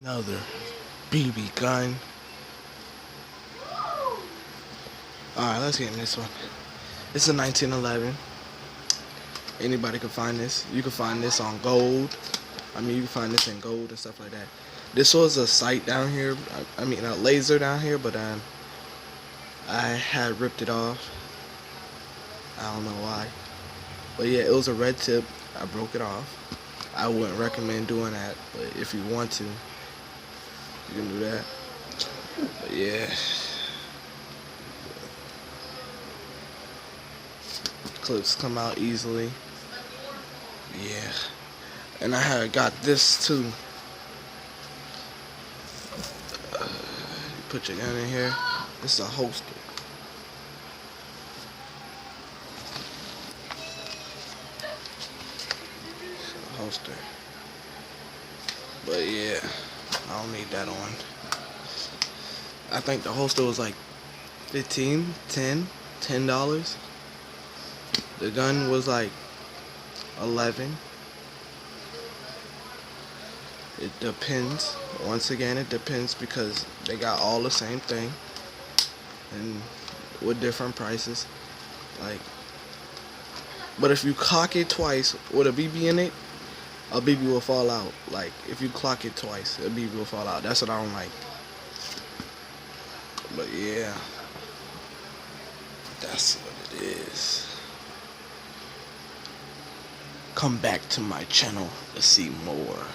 Another BB gun. Alright, let's get in this one. It's a 1911. Anybody can find this. You can find this on gold. You can find this in gold and stuff like that. This was a sight down here. A laser down here, but I had ripped it off. I don't know why. But yeah, it was a red tip. I broke it off. I wouldn't recommend doing that, but if you want to, you can do that. But yeah. Clips come out easily. Yeah. And I had got this too. Put your gun in here. This is a holster. Holster. But yeah, I don't need that on. I think the holster was like $10. The gun was like $11. It depends. Once again, it depends because they got all the same thing and with different prices. But if you cock it twice with a BB in it, a BB will fall out. Like, if you clock it twice, a BB will fall out. That's what I don't like. But yeah, that's what it is. Come back to my channel to see more.